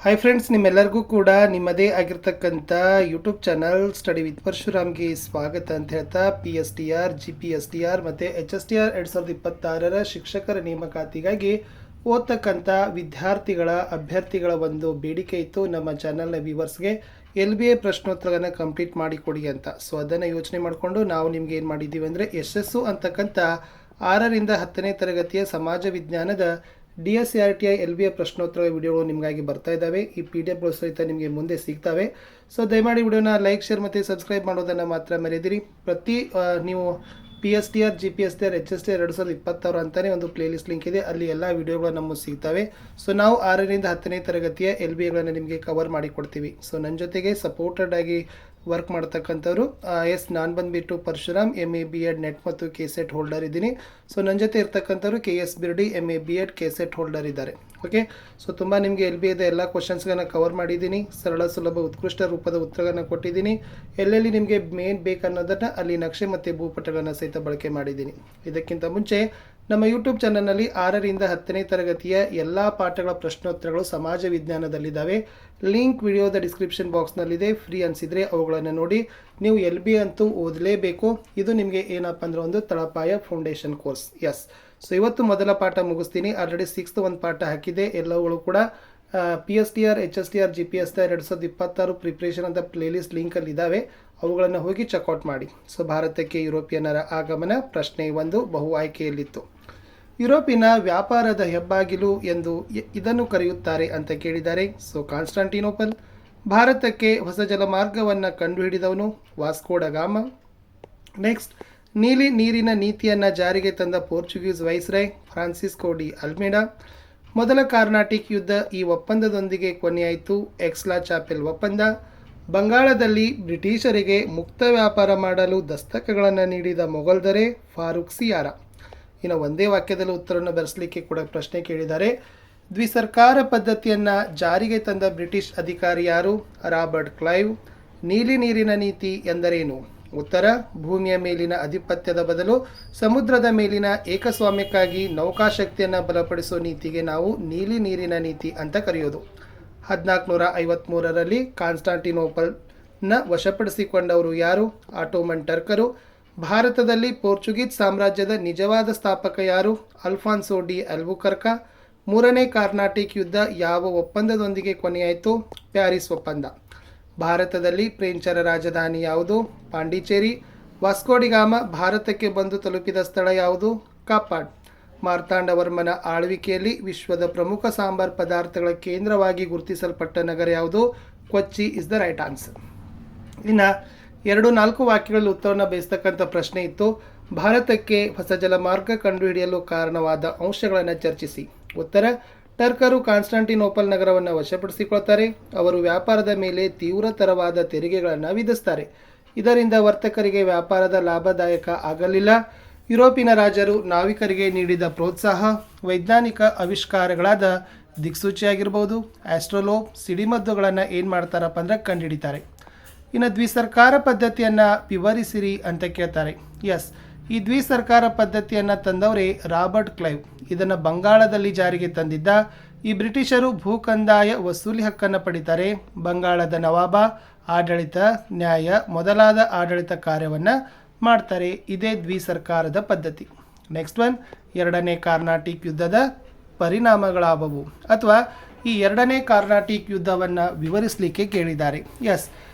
Hi friends, ನಿಮ್ಮೆಲ್ಲರಿಗೂ ಕೂಡ ನಿಮ್ಮದೇ ಆಗಿರ್ತಕ್ಕಂಥ ಯೂಟ್ಯೂಬ್ ಚಾನಲ್ ಸ್ಟಡಿ ವಿತ್ ಪರಶುರಾಮ್ಗೆ ಸ್ವಾಗತ ಅಂತ ಹೇಳ್ತಾ PSTR GPSTR ಮತ್ತು HSTR 2026 ಶಿಕ್ಷಕರ ನೇಮಕಾತಿಗಾಗಿ ಓದ್ತಕ್ಕಂಥ ವಿದ್ಯಾರ್ಥಿಗಳ ಅಭ್ಯರ್ಥಿಗಳ ಒಂದು ಬೇಡಿಕೆ ಇತ್ತು ನಮ್ಮ ಚಾನಲ್ನ ವ್ಯೂವರ್ಸ್ಗೆ LBA ಪ್ರಶ್ನೋತ್ತರಗಳನ್ನು ಕಂಪ್ಲೀಟ್ ಮಾಡಿಕೊಡಿ ಅಂತ. ಸೊ ಅದನ್ನು ಯೋಚನೆ ಮಾಡಿಕೊಂಡು ನಾವು ನಿಮ್ಗೆ ಏನು ಮಾಡಿದ್ದೀವಿ ಅಂದರೆ ಯಶಸ್ಸು ಅಂತಕ್ಕಂಥ 6ರಿಂದ 10ನೇ ತರಗತಿಯ ಸಮಾಜ ವಿಜ್ಞಾನದ DSCRTI LBA ಪ್ರಶ್ನೋತ್ತರ ವಿಡಿಯೋಗಳು ನಿಮಗಾಗಿ ಬರ್ತಾ ಇದ್ದಾವೆ. ಈ PDF ಸಹಿತ ನಿಮಗೆ ಮುಂದೆ ಸಿಗ್ತವೆ. ಸೊ ದಯಮಾಡಿ ವಿಡಿಯೋನ ಲೈಕ್, ಶೇರ್ ಮತ್ತು ಸಬ್ಸ್ಕ್ರೈಬ್ ಮಾಡೋದನ್ನು ಮಾತ್ರ ಮರೆಯದಿರಿ. ನೀವು PSTR GPSTR HSTR 2026 ಅಂತಲೇ ಒಂದು ಪ್ಲೇಲಿಸ್ಟ್ ಲಿಂಕ್ ಇದೆ, ಅಲ್ಲಿ ಎಲ್ಲ ವಿಡಿಯೋಗಳು ನಮಗೆ ಸಿಗ್ತವೆ. ಸೊ ನಾವು 6ರಿಂದ 10ನೇ ತರಗತಿಯ LBAಗಳನ್ನು ನಿಮಗೆ ಕವರ್ ಮಾಡಿಕೊಡ್ತೀವಿ. ಸೊ ನನ್ನ ಜೊತೆಗೆ ಸಪೋರ್ಟೆಡ್ ಆಗಿ ವರ್ಕ್ ಮಾಡ್ತಕ್ಕಂಥವ್ರು ನಾನು ಬಂದುಬಿಟ್ಟು ಪರಶುರಾಮ್ MA B.Ed ನೆಟ್ ಮತ್ತು KSET ಹೋಲ್ಡರ್ ಇದ್ದೀನಿ. ಸೊ ನನ್ನ ಜೊತೆ ಇರ್ತಕ್ಕಂಥವ್ರು KS ಬಿರ್ಡಿ MA B.Ed KSET holder ಇದ್ದಾರೆ. ಓಕೆ, ಸೊ ತುಂಬ ನಿಮಗೆ LBAದ ಎಲ್ಲ ಕ್ವಶನ್ಸ್ಗಳನ್ನ ಕವರ್ ಮಾಡಿದ್ದೀನಿ. ಸರಳ ಸುಲಭ ಉತ್ಕೃಷ್ಟ ರೂಪದ ಉತ್ತರಗಳನ್ನು ಕೊಟ್ಟಿದ್ದೀನಿ. ಎಲ್ಲೆಲ್ಲಿ ನಿಮಗೆ ಮೇನ್ ಬೇಕನ್ನೋದನ್ನು ಅಲ್ಲಿ ನಕ್ಷೆ ಮತ್ತು ಭೂಪಟಗಳನ್ನು ಸಹಿತ ಬಳಕೆ ಮಾಡಿದ್ದೀನಿ. ಇದಕ್ಕಿಂತ ಮುಂಚೆ ನಮ್ಮ ಯೂಟ್ಯೂಬ್ ಚಾನಲ್ನಲ್ಲಿ 6ರಿಂದ 10ನೇ ತರಗತಿಯ ಎಲ್ಲ ಪಾಠಗಳ ಪ್ರಶ್ನೋತ್ತರಗಳು ಸಮಾಜ ವಿಜ್ಞಾನದಲ್ಲಿದ್ದಾವೆ. ಲಿಂಕ್ ವಿಡಿಯೋದ ಡಿಸ್ಕ್ರಿಪ್ಷನ್ ಬಾಕ್ಸ್ನಲ್ಲಿದೆ. ಫ್ರೀ ಅನಿಸಿದರೆ ಅವುಗಳನ್ನು ನೋಡಿ. ನೀವು LBA ಅಂತೂ ಓದಲೇಬೇಕು. ಇದು ನಿಮಗೆ ಏನಪ್ಪ ಅಂದರೆ ಒಂದು ತಳಪಾಯ ಫೌಂಡೇಶನ್ ಕೋರ್ಸ್. ಎಸ್, ಸೊ ಇವತ್ತು ಮೊದಲ ಪಾಠ ಮುಗಿಸ್ತೀನಿ. ಆಲ್ರೆಡಿ 6th ಒಂದು ಪಾಠ ಹಾಕಿದೆ. ಎಲ್ಲವುಗಳು ಕೂಡ PSTR HSTR GPSTR 2026 ಪ್ರಿಪ್ರೇಷನ್ ಅಂತ ಪ್ಲೇಲಿಸ್ಟ್ ಲಿಂಕಲ್ಲಿ ಇದ್ದಾವೆ. ಅವುಗಳನ್ನು ಹೋಗಿ ಚೆಕ್ಔಟ್ ಮಾಡಿ. ಸೊ ಭಾರತಕ್ಕೆ ಯುರೋಪಿಯನ್ನರ ಆಗಮನ ಪ್ರಶ್ನೆ 1 ಬಹು ಆಯ್ಕೆಯಲ್ಲಿತ್ತು. ಯುರೋಪಿನ ವ್ಯಾಪಾರದ ಹೆಬ್ಬಾಗಿಲು ಎಂದು ಇದನ್ನು ಕರೆಯುತ್ತಾರೆ ಅಂತ ಕೇಳಿದ್ದಾರೆ. So Constantinople. ಭಾರತಕ್ಕೆ ಹೊಸ ಜಲಮಾರ್ಗವನ್ನು ಕಂಡುಹಿಡಿದವನು ವಾಸ್ಕೋ ಡ ಗಾಮ. ನೆಕ್ಸ್ಟ್, ನೀಲಿ ನೀರಿನ ನೀತಿಯನ್ನು ಜಾರಿಗೆ ತಂದ Portuguese viceroy Francisco D Almeida. ಮೊದಲ ಕಾರ್ನಾಟಿಕ್ ಯುದ್ಧ ಈ ಒಪ್ಪಂದದೊಂದಿಗೆ ಕೊನೆಯಾಯಿತು, ಎಕ್ಸ್ಲಾ ಚಾಪೆಲ್ ಒಪ್ಪಂದ. ಬಂಗಾಳದಲ್ಲಿ ಬ್ರಿಟಿಷರಿಗೆ ಮುಕ್ತ ವ್ಯಾಪಾರ ಮಾಡಲು ದಸ್ತಕಗಳನ್ನು ನೀಡಿದ ಮೊಘಲ್ ದೊರೆ ಫಾರೂಕ್ ಸಿಯಾರ. ಇನ್ನು ಒಂದೇ ವಾಕ್ಯದಲ್ಲಿ ಉತ್ತರವನ್ನು ಬರೆಸಲಿಕ್ಕೆ ಕೂಡ ಪ್ರಶ್ನೆ ಕೇಳಿದ್ದಾರೆ. ದ್ವಿಸರ್ಕಾರ ಪದ್ಧತಿಯನ್ನು ಜಾರಿಗೆ ತಂದ ಬ್ರಿಟಿಷ್ ಅಧಿಕಾರಿ ಯಾರು? Robert Clive. ನೀಲಿ ನೀರಿನ ನೀತಿ ಎಂದರೇನು? ಉತ್ತರ, ಭೂಮಿಯ ಮೇಲಿನ ಆಧಿಪತ್ಯದ ಬದಲು ಸಮುದ್ರದ ಮೇಲಿನ ಏಕಸ್ವಾಮ್ಯಕ್ಕಾಗಿ ನೌಕಾಶಕ್ತಿಯನ್ನು ಬಲಪಡಿಸುವ ನೀತಿಗೆ ನಾವು ನೀಲಿ ನೀರಿನ ನೀತಿ ಅಂತ ಕರೆಯೋದು. 1453ರಲ್ಲಿ ಕಾನ್ಸ್ಟಾಂಟಿನೋಪಲ್ನ ವಶಪಡಿಸಿಕೊಂಡವರು ಯಾರು? ಆಟೋಮನ್ ಟರ್ಕರು. ಭಾರತದಲ್ಲಿ ಪೋರ್ಚುಗೀಸ್ ಸಾಮ್ರಾಜ್ಯದ ನಿಜವಾದ ಸ್ಥಾಪಕ ಯಾರು? Alfonso de Albuquerque. ಮೂರನೇ ಕಾರ್ನಾಟಿಕ್ ಯುದ್ಧ ಯಾವ ಒಪ್ಪಂದದೊಂದಿಗೆ ಕೊನೆಯಾಯಿತು? ಪ್ಯಾರಿಸ್ ಒಪ್ಪಂದ. ಭಾರತದಲ್ಲಿ ಫ್ರೆಂಚರ ರಾಜಧಾನಿ ಯಾವುದು? ಪಾಂಡಿಚೇರಿ. ವಾಸ್ಕೋಡಿಗಾಮ ಭಾರತಕ್ಕೆ ಬಂದು ತಲುಪಿದ ಸ್ಥಳ ಯಾವುದು? ಕಾಪಾಡ್. ಮಾರ್ತಾಂಡವರ್ಮನ ಆಳ್ವಿಕೆಯಲ್ಲಿ ವಿಶ್ವದ ಪ್ರಮುಖ ಸಾಂಬಾರ್ ಪದಾರ್ಥಗಳ ಕೇಂದ್ರವಾಗಿ ಗುರುತಿಸಲ್ಪಟ್ಟ ನಗರ ಯಾವುದು? ಕೊಚ್ಚಿ ಇಸ್ ದ ರೈಟ್ ಆನ್ಸರ್. ಇನ್ನು 2-4 ವಾಕ್ಯಗಳಲ್ಲಿ ಉತ್ತರವನ್ನು ಬೇಯಿಸ್ತಕ್ಕಂಥ ಪ್ರಶ್ನೆ ಇತ್ತು. ಭಾರತಕ್ಕೆ ಹೊಸ ಜಲಮಾರ್ಗ ಕಂಡುಹಿಡಿಯಲು ಕಾರಣವಾದ ಅಂಶಗಳನ್ನು ಚರ್ಚಿಸಿ. ಉತ್ತರ, ಟರ್ಕರು ಕಾನ್ಸ್ಟಾಂಟಿನೋಪಲ್ ನಗರವನ್ನು ವಶಪಡಿಸಿಕೊಳ್ತಾರೆ. ಅವರು ವ್ಯಾಪಾರದ ಮೇಲೆ ತೀವ್ರತರವಾದ ತೆರಿಗೆಗಳನ್ನು ವಿಧಿಸ್ತಾರೆ. ಇದರಿಂದ ವರ್ತಕರಿಗೆ ವ್ಯಾಪಾರದ ಲಾಭದಾಯಕ ಆಗಲಿಲ್ಲ. ಯುರೋಪಿನ ರಾಜರು ನಾವಿಕರಿಗೆ ನೀಡಿದ ಪ್ರೋತ್ಸಾಹ ವೈಜ್ಞಾನಿಕ ಆವಿಷ್ಕಾರಗಳಾದ ದಿಕ್ಸೂಚಿಯಾಗಿರ್ಬೋದು, ಆಸ್ಟ್ರೋಲೋಬ್, ಸಿಡಿಮದ್ದುಗಳನ್ನು ಏನು ಮಾಡ್ತಾರಪ್ಪ ಅಂದರೆ ಕಂಡುಹಿಡಿತಾರೆ. ಇನ್ನು ದ್ವಿಸರ್ಕಾರ ಪದ್ಧತಿಯನ್ನು ವಿವರಿಸಿರಿ ಅಂತ ಕೇಳ್ತಾರೆ. ಎಸ್, ಈ ದ್ವಿಸರ್ಕಾರ ಪದ್ಧತಿಯನ್ನು ತಂದವರೇ ರಾಬರ್ಟ್ ಕ್ಲೈವ್. ಇದನ್ನು ಬಂಗಾಳದಲ್ಲಿ ಜಾರಿಗೆ ತಂದಿದ್ದ. ಈ ಬ್ರಿಟಿಷರು ಭೂಕಂದಾಯ ವಸೂಲಿ ಹಕ್ಕನ್ನು ಪಡಿತಾರೆ. ಬಂಗಾಳದ ನವಾಬ ಆಡಳಿತ, ನ್ಯಾಯ ಮೊದಲಾದ ಆಡಳಿತ ಕಾರ್ಯವನ್ನು ಮಾಡ್ತಾರೆ. ಇದೇ ದ್ವಿಸರ್ಕಾರದ ಪದ್ಧತಿ. ನೆಕ್ಸ್ಟ್ ಒನ್, 2ನೇ ಕಾರ್ನಾಟಿಕ್ ಯುದ್ಧದ ಪರಿಣಾಮಗಳಾದವು ಅಥವಾ ಈ 2ನೇ ಕಾರ್ನಾಟಿಕ್ ಯುದ್ಧವನ್ನು ವಿವರಿಸಲಿಕ್ಕೆ ಕೇಳಿದ್ದಾರೆ. ಎಸ್,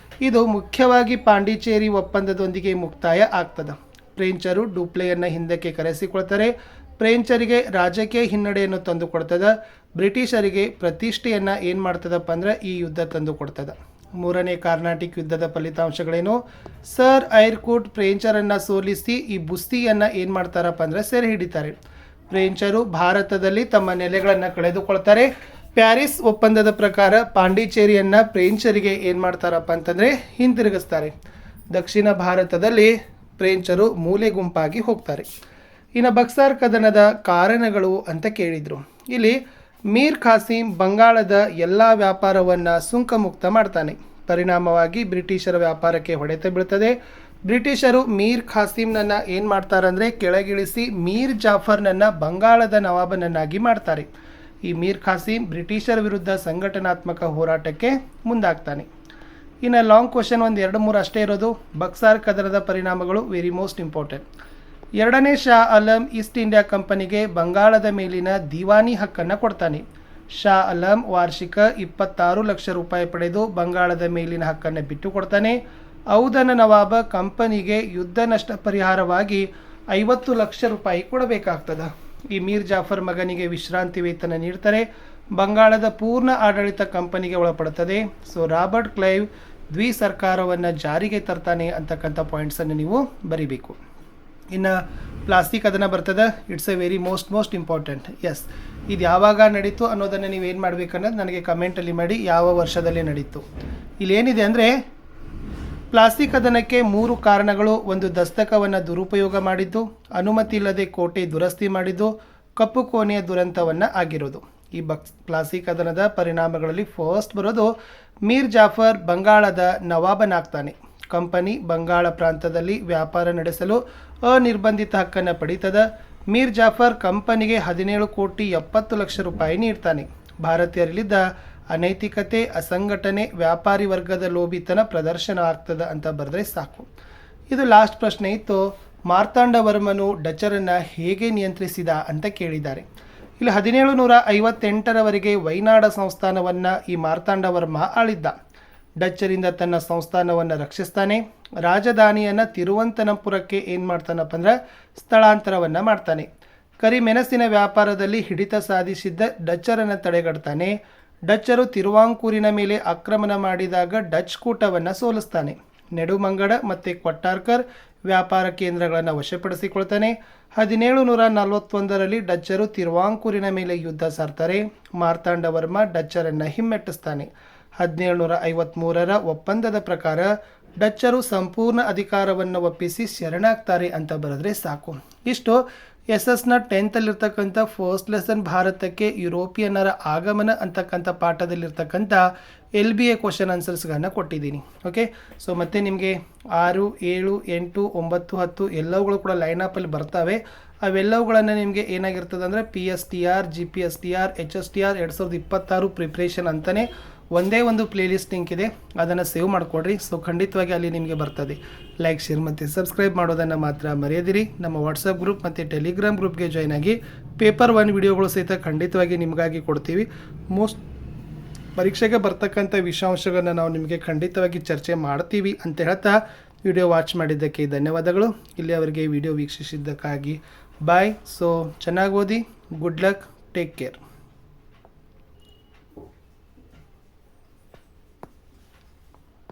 ಇದು ಮುಖ್ಯವಾಗಿ ಪಾಂಡಿಚೇರಿ ಒಪ್ಪಂದದೊಂದಿಗೆ ಮುಕ್ತಾಯ ಆಗ್ತದೆ. ಫ್ರೆಂಚರು ಡೂಪ್ಲೆಯನ್ನು ಹಿಂದಕ್ಕೆ ಕರೆಸಿಕೊಳ್ತಾರೆ. ಫ್ರೆಂಚರಿಗೆ ರಾಜಕೀಯ ಹಿನ್ನಡೆಯನ್ನು ತಂದು ಕೊಡ್ತದೆ. ಬ್ರಿಟಿಷರಿಗೆ ಪ್ರತಿಷ್ಠೆಯನ್ನು ಏನು ಮಾಡ್ತದಪ್ಪ ಅಂದರೆ ಈ ಯುದ್ಧ ತಂದು ಕೊಡ್ತದೆ. 3ನೇ ಕಾರ್ನಾಟಿಕ್ ಯುದ್ಧದ ಫಲಿತಾಂಶಗಳೇನು? ಸರ್ ಐರ್ಕೂಟ್ ಫ್ರೆಂಚರನ್ನು ಸೋಲಿಸಿ ಈ ಬುಸ್ತಿಯನ್ನು ಏನು ಮಾಡ್ತಾರಪ್ಪ ಅಂದರೆ ಸೆರೆ ಹಿಡಿತಾರೆ. ಫ್ರೆಂಚರು ಭಾರತದಲ್ಲಿ ತಮ್ಮ ನೆಲೆಗಳನ್ನು ಕಳೆದುಕೊಳ್ತಾರೆ. ಪ್ಯಾರಿಸ್ ಒಪ್ಪಂದದ ಪ್ರಕಾರ ಪಾಂಡಿಚೇರಿಯನ್ನು ಫ್ರೆಂಚರಿಗೆ ಏನು ಮಾಡ್ತಾರಪ್ಪ ಅಂತಂದರೆ ಹಿಂತಿರುಗಿಸ್ತಾರೆ. ದಕ್ಷಿಣ ಭಾರತದಲ್ಲಿ ಫ್ರೆಂಚರು ಮೂಲೆ ಗುಂಪಾಗಿ ಹೋಗ್ತಾರೆ. ಇನ್ನು ಬಕ್ಸಾರ್ ಕದನದ ಕಾರಣಗಳು ಅಂತ ಕೇಳಿದರು. ಇಲ್ಲಿ ಮೀರ್ ಖಾಸಿಂ ಬಂಗಾಳದ ಎಲ್ಲ ವ್ಯಾಪಾರವನ್ನು ಸುಂಕಮುಕ್ತ ಮಾಡ್ತಾನೆ. ಪರಿಣಾಮವಾಗಿ ಬ್ರಿಟಿಷರ ವ್ಯಾಪಾರಕ್ಕೆ ಹೊಡೆತ ಬೀಳ್ತದೆ. ಬ್ರಿಟಿಷರು ಮೀರ್ ಖಾಸಿಂನನ್ನು ಏನು ಮಾಡ್ತಾರೆ ಅಂದರೆ ಕೆಳಗಿಳಿಸಿ ಮೀರ್ ಜಾಫರ್ನನ್ನು ಬಂಗಾಳದ ನವಾಬನನ್ನಾಗಿ ಮಾಡ್ತಾರೆ. ಈ ಮೀರ್ ಖಾಸಿಂ ಬ್ರಿಟಿಷರ ವಿರುದ್ಧ ಸಂಘಟನಾತ್ಮಕ ಹೋರಾಟಕ್ಕೆ ಮುಂದಾಗ್ತಾನೆ. ಇನ್ನು ಲಾಂಗ್ ಕ್ವಶನ್ ಒಂದು 2-3 ಅಷ್ಟೇ ಇರೋದು. ಬಕ್ಸಾರ್ ಕದನದ ಪರಿಣಾಮಗಳು ವೆರಿ ಮೋಸ್ಟ್ ಇಂಪಾರ್ಟೆಂಟ್. 2ನೇ ಶಾ ಆಲಂ ಈಸ್ಟ್ ಇಂಡಿಯಾ ಕಂಪನಿಗೆ ಬಂಗಾಳದ ಮೇಲಿನ ದಿವಾನಿ ಹಕ್ಕನ್ನು ಕೊಡ್ತಾನೆ. ಶಾ ಆಲಂ ವಾರ್ಷಿಕ 26 ಲಕ್ಷ ರೂಪಾಯಿ ಪಡೆದು ಬಂಗಾಳದ ಮೇಲಿನ ಹಕ್ಕನ್ನು ಬಿಟ್ಟು ಕೊಡ್ತಾನೆ. ಔಧನ ನವಾಬ ಕಂಪನಿಗೆ ಯುದ್ಧ ನಷ್ಟ ಪರಿಹಾರವಾಗಿ 50 ಲಕ್ಷ ರೂಪಾಯಿ ಕೊಡಬೇಕಾಗ್ತದೆ. ಈ ಮೀರ್ ಜಾಫರ್ ಮಗನಿಗೆ ವಿಶ್ರಾಂತಿ ವೇತನ ನೀಡ್ತಾರೆ. ಬಂಗಾಳದ ಪೂರ್ಣ ಆಡಳಿತ ಕಂಪನಿಗೆ ಒಳಪಡುತ್ತದೆ. ಸೊ ರಾಬರ್ಟ್ ಕ್ಲೈವ್ ದ್ವಿ ಸರ್ಕಾರವನ್ನು ಜಾರಿಗೆ ತರ್ತಾನೆ ಅಂತಕ್ಕಂಥ ಪಾಯಿಂಟ್ಸನ್ನು ನೀವು ಬರಿಬೇಕು. ಇನ್ನು ಪ್ಲಾಸ್ಟಿಕ್ ಅದನ್ನು ಬರ್ತದೆ. It's a very most important. Yes, ಇದು ಯಾವಾಗ ನಡೀತು ಅನ್ನೋದನ್ನು ನೀವೇನು ಮಾಡಬೇಕನ್ನೋದು ನನಗೆ ಕಮೆಂಟಲ್ಲಿ ಮಾಡಿ, ಯಾವ ವರ್ಷದಲ್ಲಿ ನಡೀತು. ಇಲ್ಲೇನಿದೆ ಅಂದರೆ ಪ್ಲಾಸ್ಟಿಕ್ ಕದನಕ್ಕೆ 3 ಕಾರಣಗಳು. ಒಂದು, ದಸ್ತಕವನ್ನು ದುರುಪಯೋಗ ಮಾಡಿದ್ದು, ಅನುಮತಿ ಇಲ್ಲದೆ ಕೋಟೆ ದುರಸ್ತಿ ಮಾಡಿದ್ದು, ಕಪ್ಪು ಕೋಣೆಯ ದುರಂತವನ್ನು ಆಗಿರೋದು. ಈ ಪ್ಲಾಸ್ಟಿಕ್ ಕದನದ ಪರಿಣಾಮಗಳಲ್ಲಿ ಫಸ್ಟ್ ಬರೋದು ಮೀರ್ ಜಾಫರ್ ಬಂಗಾಳದ ನವಾಬನಾಗ್ತಾನೆ. ಕಂಪನಿ ಬಂಗಾಳ ಪ್ರಾಂತದಲ್ಲಿ ವ್ಯಾಪಾರ ನಡೆಸಲು ಅನಿರ್ಬಂಧಿತ ಹಕ್ಕನ್ನು ಪಡೀತದ. ಮೀರ್ ಜಾಫರ್ ಕಂಪನಿಗೆ 17,70 ಲಕ್ಷ ರೂಪಾಯಿ ನೀಡ್ತಾನೆ. ಭಾರತೀಯರಲ್ಲಿದ್ದ ಅನೈತಿಕತೆ, ಅಸಂಘಟನೆ, ವ್ಯಾಪಾರಿ ವರ್ಗದ ಲೋಭಿತನ ಪ್ರದರ್ಶನ ಆಗ್ತದೆ ಅಂತ ಬರೆದ್ರೆ ಸಾಕು. ಇದು ಲಾಸ್ಟ್ ಪ್ರಶ್ನೆ ಇತ್ತು. ಮಾರ್ತಾಂಡವರ್ಮನು ಡಚರನ್ನು ಹೇಗೆ ನಿಯಂತ್ರಿಸಿದ ಅಂತ ಕೇಳಿದ್ದಾರೆ. ಇಲ್ಲಿ 1758ರವರೆಗೆ ವೈನಾಡ ಸಂಸ್ಥಾನವನ್ನು ಈ ಮಾರ್ತಾಂಡವರ್ಮ ಆಳಿದ್ದ. ಡಚ್ಚರಿಂದ ತನ್ನ ಸಂಸ್ಥಾನವನ್ನು ರಕ್ಷಿಸ್ತಾನೆ. ರಾಜಧಾನಿಯನ್ನು ತಿರುವಂತನಪುರಕ್ಕೆ ಏನು ಮಾಡ್ತಾನಪ್ಪ ಅಂದ್ರೆ ಸ್ಥಳಾಂತರವನ್ನು ಮಾಡ್ತಾನೆ. ಕರಿಮೆಣಸಿನ ವ್ಯಾಪಾರದಲ್ಲಿ ಹಿಡಿತ ಸಾಧಿಸಿದ್ದ ಡಚ್ಚರನ್ನು ತಡೆಗಟ್ತಾನೆ. ಡಚ್ಚರು ತಿರುವಾಂಕೂರಿನ ಮೇಲೆ ಆಕ್ರಮಣ ಮಾಡಿದಾಗ ಡಚ್ ಕೂಟವನ್ನು ಸೋಲಿಸ್ತಾನೆ. ನೆಡುಮಂಗಡ ಮತ್ತು ಕೊಟ್ಟಾರ್ಕರ್ ವ್ಯಾಪಾರ ಕೇಂದ್ರಗಳನ್ನು ವಶಪಡಿಸಿಕೊಳ್ತಾನೆ. 1741ರಲ್ಲಿ ಡಚ್ಚರು ತಿರುವಾಂಕೂರಿನ ಮೇಲೆ ಯುದ್ಧ ಸಾರ್ತಾರೆ. ಮಾರ್ತಾಂಡವರ್ಮ ಡಚ್ಚರನ್ನು ಹಿಮ್ಮೆಟ್ಟಿಸ್ತಾನೆ. 1753ರ ಒಪ್ಪಂದದ ಪ್ರಕಾರ ಡಚ್ಚರು ಸಂಪೂರ್ಣ ಅಧಿಕಾರವನ್ನು ಒಪ್ಪಿಸಿ ಶರಣಾಗ್ತಾರೆ ಅಂತ ಬರೆದ್ರೆ ಸಾಕು. ಇಷ್ಟು ಎಸ್ಎಸ್ನ 10th ಫಸ್ಟ್ ಲೆಸನ್ ಭಾರತಕ್ಕೆ ಯುರೋಪಿಯನ್ನರ ಆಗಮನ ಅಂತಕ್ಕಂಥ ಪಾಠದಲ್ಲಿರ್ತಕ್ಕಂಥ LBA ಕ್ವಶನ್ ಆನ್ಸರ್ಸ್ಗಳನ್ನು ಕೊಟ್ಟಿದ್ದೀನಿ. ಓಕೆ, ಸೊ ಮತ್ತೆ ನಿಮಗೆ 6, 7, 8, 9, 10 ಎಲ್ಲವುಗಳು ಕೂಡ ಲೈನಪ್ಪಲ್ಲಿ ಬರ್ತವೆ. ಅವೆಲ್ಲವುಗಳನ್ನು ನಿಮಗೆ ಏನಾಗಿರ್ತದೆ ಅಂದರೆ PSTR, GPSTR, HSTR 2026 ಪ್ರಿಪ್ರೇಷನ್ ಅಂತಲೇ ಒಂದೇ ಒಂದು ಪ್ಲೇಲಿಸ್ಟ್ ಲಿಂಕ್ ಇದೆ, ಅದನ್ನು ಸೇವ್ ಮಾಡಿಕೊಡ್ರಿ. ಸೊ ಖಂಡಿತವಾಗಿ ಅಲ್ಲಿ ನಿಮಗೆ ಬರ್ತದೆ. ಲೈಕ್, ಶೇರ್ ಮತ್ತು ಸಬ್ಸ್ಕ್ರೈಬ್ ಮಾಡೋದನ್ನು ಮಾತ್ರ ಮರೆಯದಿರಿ. ನಮ್ಮ ವಾಟ್ಸಪ್ ಗ್ರೂಪ್ ಮತ್ತು ಟೆಲಿಗ್ರಾಮ್ ಗ್ರೂಪ್ಗೆ ಜಾಯ್ನ್ ಆಗಿ ಪೇಪರ್ 1 ವಿಡಿಯೋಗಳು ಸಹಿತ ಖಂಡಿತವಾಗಿ ನಿಮಗಾಗಿ ಕೊಡ್ತೀವಿ. ಪರೀಕ್ಷೆಗೆ ಬರ್ತಕ್ಕಂಥ ವಿಷಯಾಂಶಗಳನ್ನು ನಾವು ನಿಮಗೆ ಖಂಡಿತವಾಗಿ ಚರ್ಚೆ ಮಾಡ್ತೀವಿ ಅಂತ ಹೇಳ್ತಾ ವಿಡಿಯೋ ವಾಚ್ ಮಾಡಿದ್ದಕ್ಕೆ ಧನ್ಯವಾದಗಳು. ಇಲ್ಲಿ ಅವರಿಗೆ ವಿಡಿಯೋ ವೀಕ್ಷಿಸಿದ್ದಕ್ಕಾಗಿ ಬಾಯ್. ಸೊ ಚೆನ್ನಾಗಿ ಓದಿ. Good luck. Take care.